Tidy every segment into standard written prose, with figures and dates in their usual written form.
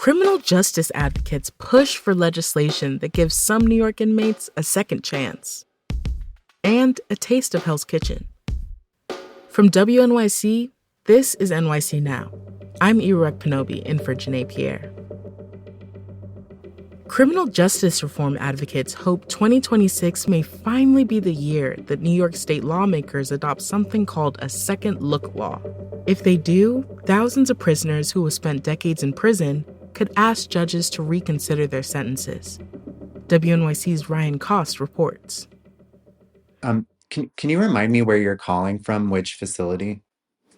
Criminal justice advocates push for legislation that gives some New York inmates a second chance and a taste of Hell's Kitchen. From WNYC, this is NYC Now. I'm Iraq Panobi, in for Janae Pierre. Criminal justice reform advocates hope 2026 may finally be the year that New York state lawmakers adopt something called a second look law. If they do, thousands of prisoners who have spent decades in prison could ask judges to reconsider their sentences. WNYC's Ryan Kost reports. Can you remind me where you're calling from, which facility?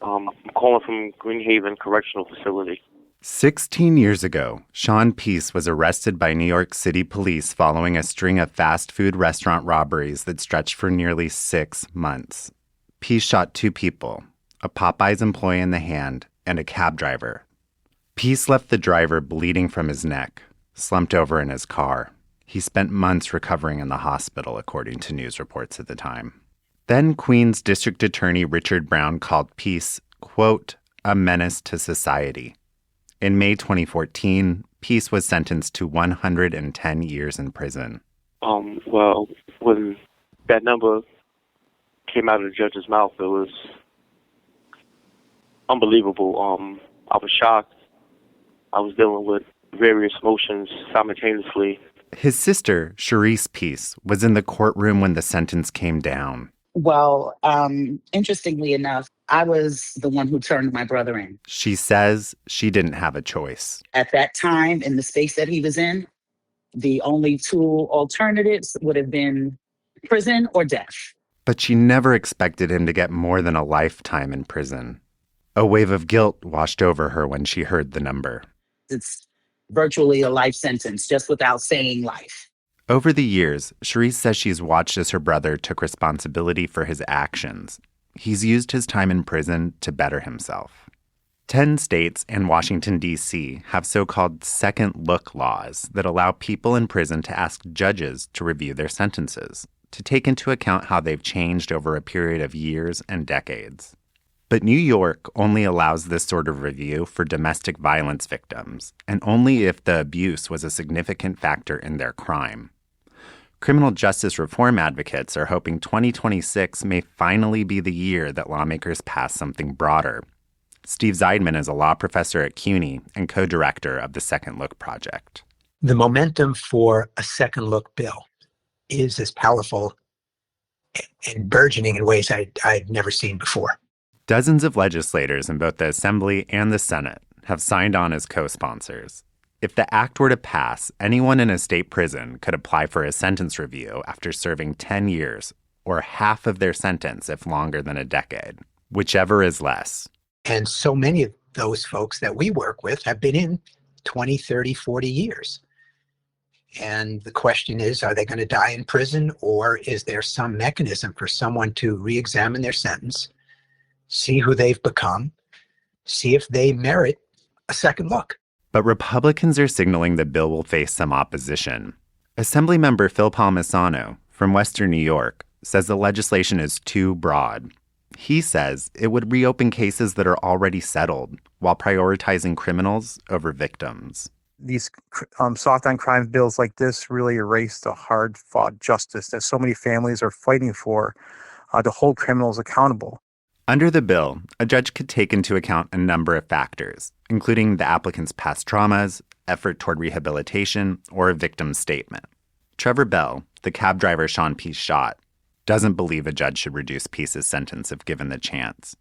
I'm calling from Greenhaven Correctional Facility. 16 years ago, Sean Peace was arrested by New York City police following a string of fast food restaurant robberies that stretched for nearly 6 months. Peace shot 2 people, a Popeyes employee in the hand and a cab driver. Peace left the driver bleeding from his neck, slumped over in his car. He spent months recovering in the hospital, according to news reports at the time. Then Queens District Attorney Richard Brown called Peace, quote, a menace to society. In May 2014, Peace was sentenced to 110 years in prison. Well, when that number came out of the judge's mouth, it was unbelievable. I was shocked. I was dealing with various emotions simultaneously. His sister, Sharice Peace, was in the courtroom when the sentence came down. Well, interestingly enough, I was the one who turned my brother in. She says she didn't have a choice. At that time, in the space that he was in, the only 2 alternatives would have been prison or death. But she never expected him to get more than a lifetime in prison. A wave of guilt washed over her when she heard the number. It's virtually a life sentence, just without saying life. Over the years, Sharice says she's watched as her brother took responsibility for his actions. He's used his time in prison to better himself. 10 states and Washington, D.C. have so-called second look laws that allow people in prison to ask judges to review their sentences, to take into account how they've changed over a period of years and decades. But New York only allows this sort of review for domestic violence victims, and only if the abuse was a significant factor in their crime. Criminal justice reform advocates are hoping 2026 may finally be the year that lawmakers pass something broader. Steve Zeidman is a law professor at CUNY and co-director of the Second Look Project. The momentum for a second look bill is as powerful and burgeoning in ways I'd never seen before. Dozens of legislators in both the Assembly and the Senate have signed on as co-sponsors. If the act were to pass, anyone in a state prison could apply for a sentence review after serving 10 years, or half of their sentence if longer than a decade, whichever is less. And so many of those folks that we work with have been in 20, 30, 40 years. And the question is, are they going to die in prison, or is there some mechanism for someone to re-examine their sentence, see who they've become, see if they merit a second look? But Republicans are signaling the bill will face some opposition. Assemblymember Phil Palmisano from Western New York says the legislation is too broad. He says it would reopen cases that are already settled while prioritizing criminals over victims. These soft-on-crime bills like this really erase the hard-fought justice that so many families are fighting for to hold criminals accountable. Under the bill, a judge could take into account a number of factors, including the applicant's past traumas, effort toward rehabilitation, or a victim's statement. Trevor Bell, the cab driver Sean Peace shot, doesn't believe a judge should reduce Peace's sentence if given the chance.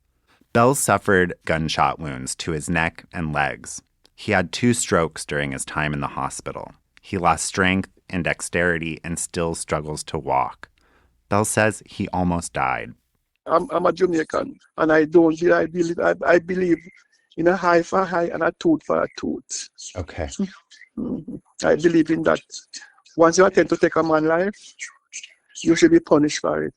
Bell suffered gunshot wounds to his neck and legs. He had 2 strokes during his time in the hospital. He lost strength and dexterity and still struggles to walk. Bell says he almost died. I'm a Jamaican, and I believe in a eye for eye and a tooth for a tooth. Okay. Mm-hmm. I believe in that. Once you attempt to take a man's life, you should be punished for it.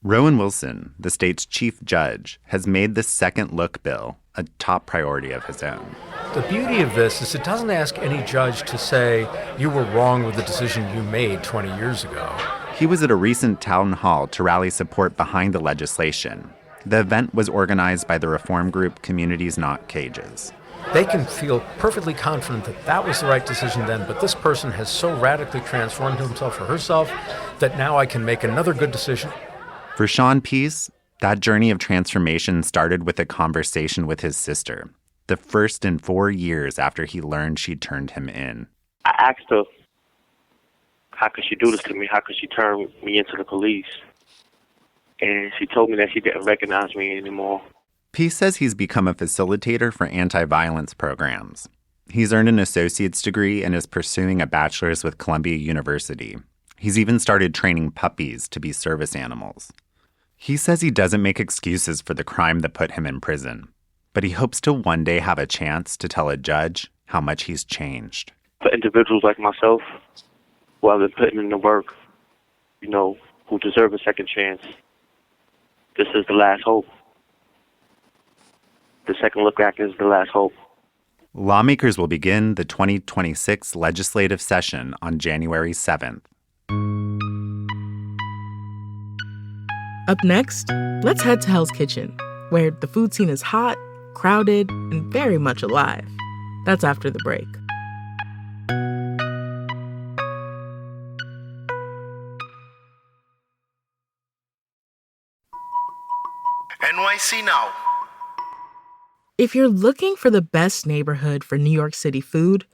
Rowan Wilson, the state's chief judge, has made the second look bill a top priority of his own. The beauty of this is it doesn't ask any judge to say, you were wrong with the decision you made 20 years ago. He was at a recent town hall to rally support behind the legislation. The event was organized by the reform group Communities Not Cages. They can feel perfectly confident that that was the right decision then, but this person has so radically transformed himself or herself that now I can make another good decision. For Sean Peace, that journey of transformation started with a conversation with his sister, the first in 4 years after he learned she'd turned him in. I asked her, how could she do this to me? How could she turn me into the police? And she told me that she didn't recognize me anymore. Peace says he's become a facilitator for anti-violence programs. He's earned an associate's degree and is pursuing a bachelor's with Columbia University. He's even started training puppies to be service animals. He says he doesn't make excuses for the crime that put him in prison, but he hopes to one day have a chance to tell a judge how much he's changed. For individuals like myself, who have been putting in the work, who deserve a second chance, this is the last hope. The second look back is the last hope. Lawmakers will begin the 2026 legislative session on January 7th. Up next, let's head to Hell's Kitchen, where the food scene is hot, crowded, and very much alive. That's after the break. NYC Now. If you're looking for the best neighborhood for New York City food,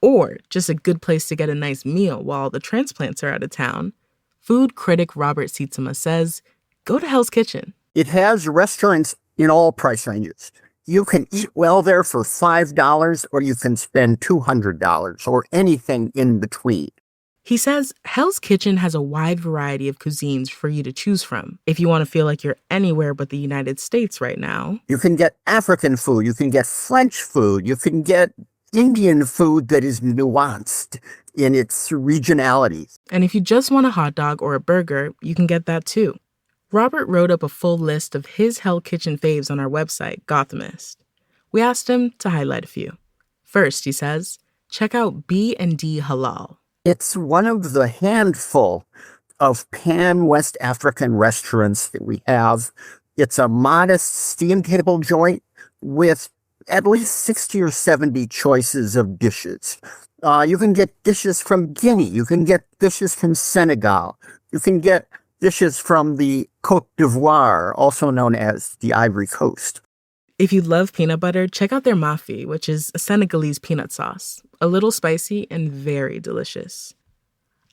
or just a good place to get a nice meal while the transplants are out of town, food critic Robert Sietsema says, go to Hell's Kitchen. It has restaurants in all price ranges. You can eat well there for $5 or you can spend $200 or anything in between. He says Hell's Kitchen has a wide variety of cuisines for you to choose from if you want to feel like you're anywhere but the United States right now. You can get African food, you can get French food, you can get Indian food that is nuanced in its regionalities. And if you just want a hot dog or a burger, you can get that too. Robert wrote up a full list of his Hell Kitchen faves on our website, Gothamist. We asked him to highlight a few. First, he says, check out B&D Halal. It's one of the handful of pan-West African restaurants that we have. It's a modest steam table joint with at least 60 or 70 choices of dishes. You can get dishes from Guinea. You can get dishes from Senegal. You can get dishes from the Côte d'Ivoire, also known as the Ivory Coast. If you love peanut butter, check out their mafi, which is a Senegalese peanut sauce. A little spicy and very delicious.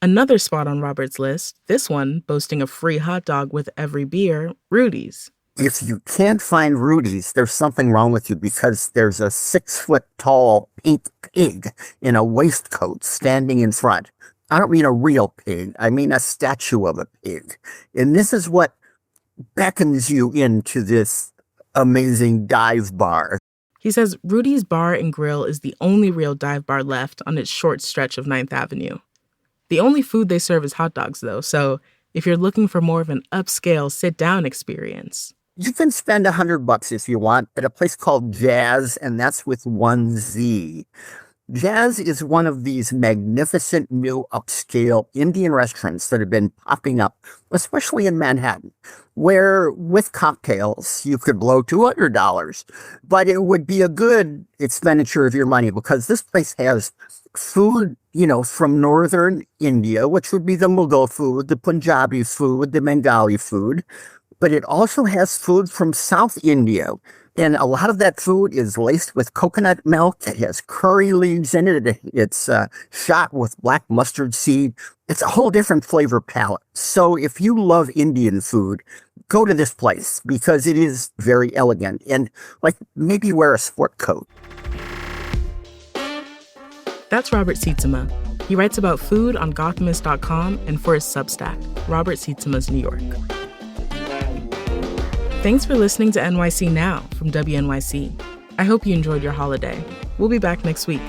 Another spot on Robert's list, this one boasting a free hot dog with every beer, Rudy's. If you can't find Rudy's, there's something wrong with you because there's a 6-foot-tall pink pig in a waistcoat standing in front. I don't mean a real pig. I mean a statue of a pig. And this is what beckons you into this amazing dive bar. He says Rudy's Bar and Grill is the only real dive bar left on its short stretch of 9th Avenue. The only food they serve is hot dogs, though, so if you're looking for more of an upscale sit-down experience, you can spend $100 if you want at a place called Jazz, and that's with 1 Z. Jazz is one of these magnificent new upscale Indian restaurants that have been popping up, especially in Manhattan, where with cocktails you could blow $200, but it would be a good expenditure of your money because this place has food, from northern India, which would be the Mughal food, the Punjabi food, the Bengali food, but it also has food from South India. And a lot of that food is laced with coconut milk. It has curry leaves in it. It's shot with black mustard seed. It's a whole different flavor palette. So if you love Indian food, go to this place because it is very elegant. And maybe wear a sport coat. That's Robert Sietsema. He writes about food on Gothamist.com and for his Substack, Robert Sietsema's New York. Thanks for listening to NYC Now from WNYC. I hope you enjoyed your holiday. We'll be back next week.